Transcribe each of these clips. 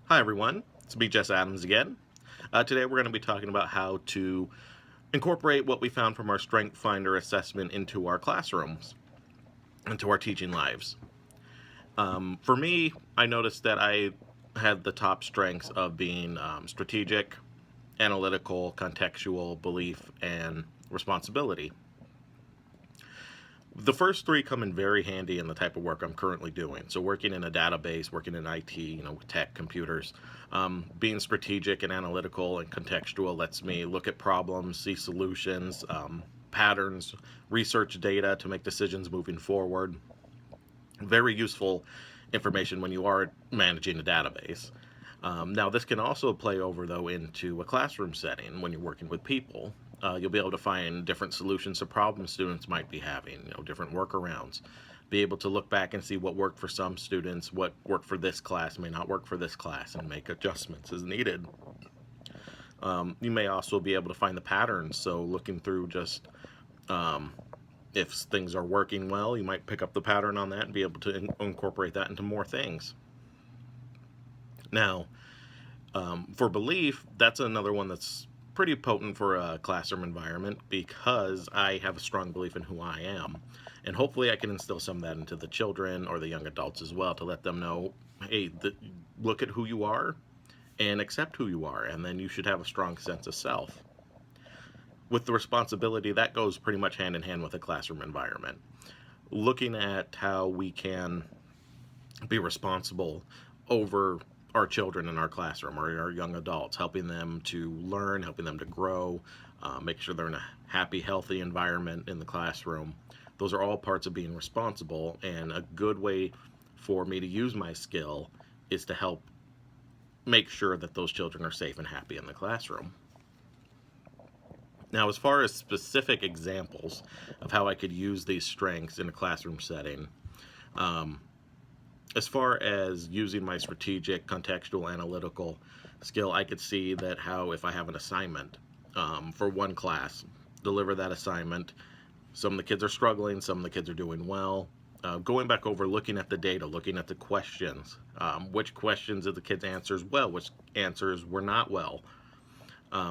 Hi everyone, it's me Jess Adams again. Today we're going to be talking about how to incorporate what we found from our Strength Finder assessment into our classrooms, into our teaching lives. For me, I noticed that I had the top strengths of being strategic, analytical, contextual, belief, and responsibility. The first three come in very handy in the type of work I'm currently doing. So, working in a database, working in IT, tech, computers, being strategic and analytical and contextual lets me look at problems, see solutions, patterns, research data to make decisions moving forward. Very useful information when you are managing a database. Now, this can also play over, though, into a classroom setting when you're working with people. You'll be able to find different solutions to problems students might be having, different workarounds. Be able to look back and see what worked for some students, what worked for this class may not work for this class, and make adjustments as needed. You may also be able to find the patterns, so looking through just if things are working well, you might pick up the pattern on that and be able to incorporate that into more things. Now, for belief, that's another one that's pretty potent for a classroom environment because I have a strong belief in who I am. And hopefully, I can instill some of that into the children or the young adults as well to let them know hey, look at who you are and accept who you are, and then you should have a strong sense of self. With the responsibility, that goes pretty much hand in hand with a classroom environment. Looking at how we can be responsible over our children in our classroom or our young adults, helping them to learn, helping them to grow, making sure they're in a happy, healthy environment in the classroom. Those are all parts of being responsible, and a good way for me to use my skill is to help make sure that those children are safe and happy in the classroom. Now, as far as specific examples of how I could use these strengths in a classroom setting, um, as far as using my strategic, contextual, analytical skill, I could see that how if I have an assignment for one class, deliver that assignment. Some of the kids are struggling, some of the kids are doing well. Going back over, looking at the data, looking at the questions, which questions did the kids answers well, which answers were not well.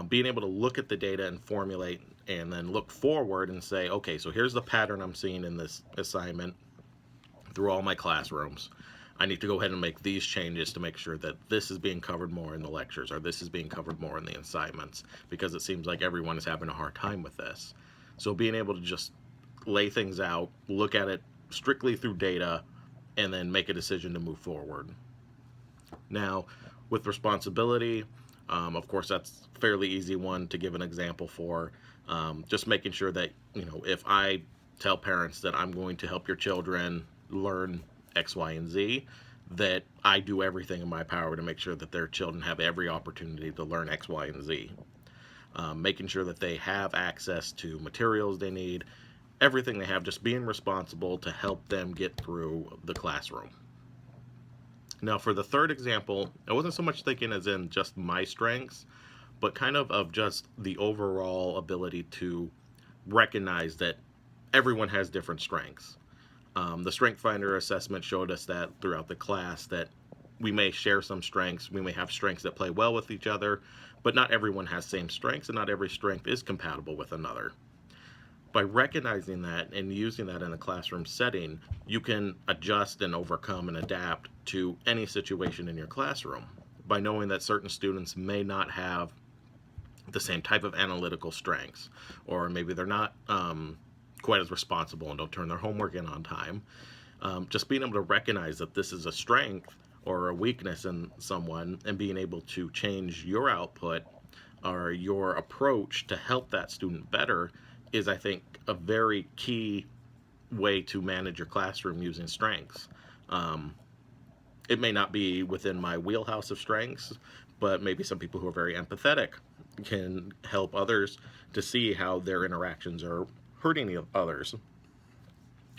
Being able to look at the data and formulate and then look forward and say, okay, so here's the pattern I'm seeing in this assignment through all my classrooms. I need to go ahead and make these changes to make sure that this is being covered more in the lectures or this is being covered more in the assignments because it seems like everyone is having a hard time with this. So being able to just lay things out, look at it strictly through data, and then make a decision to move forward. Now, with responsibility, of course, that's a fairly easy one to give an example for. Just making sure that, if I tell parents that I'm going to help your children learn X, Y, and Z, that I do everything in my power to make sure that their children have every opportunity to learn X, Y, and Z. Making sure that they have access to materials they need, everything they have, just being responsible to help them get through the classroom. Now, for the third example, I wasn't so much thinking as in just my strengths, but kind of just the overall ability to recognize that everyone has different strengths. The Strength Finder assessment showed us that throughout the class that we may share some strengths, we may have strengths that play well with each other, but not everyone has same strengths, and not every strength is compatible with another. By recognizing that and using that in a classroom setting, you can adjust and overcome and adapt to any situation in your classroom by knowing that certain students may not have the same type of analytical strengths, or maybe they're not quite as responsible and don't turn their homework in on time. Just being able to recognize that this is a strength or a weakness in someone and being able to change your output or your approach to help that student better is, I think, a very key way to manage your classroom using strengths. Um, it may not be within my wheelhouse of strengths, but maybe some people who are very empathetic can help others to see how their interactions are hurting others.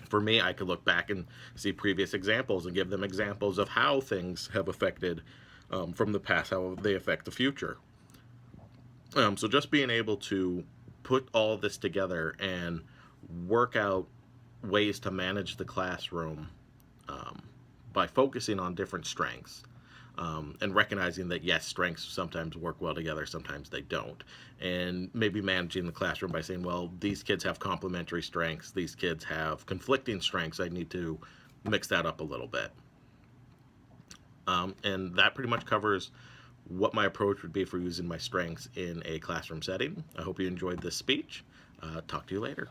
For me, I could look back and see previous examples and give them examples of how things have affected from the past, how they affect the future. So just being able to put all this together and work out ways to manage the classroom um, by focusing on different strengths and recognizing that yes, strengths sometimes work well together, sometimes they don't, and maybe managing the classroom by saying, well, these kids have complementary strengths, these kids have conflicting strengths, I need to mix that up a little bit. And that pretty much covers what my approach would be for using my strengths in a classroom setting. I hope you enjoyed this speech. Talk to you later.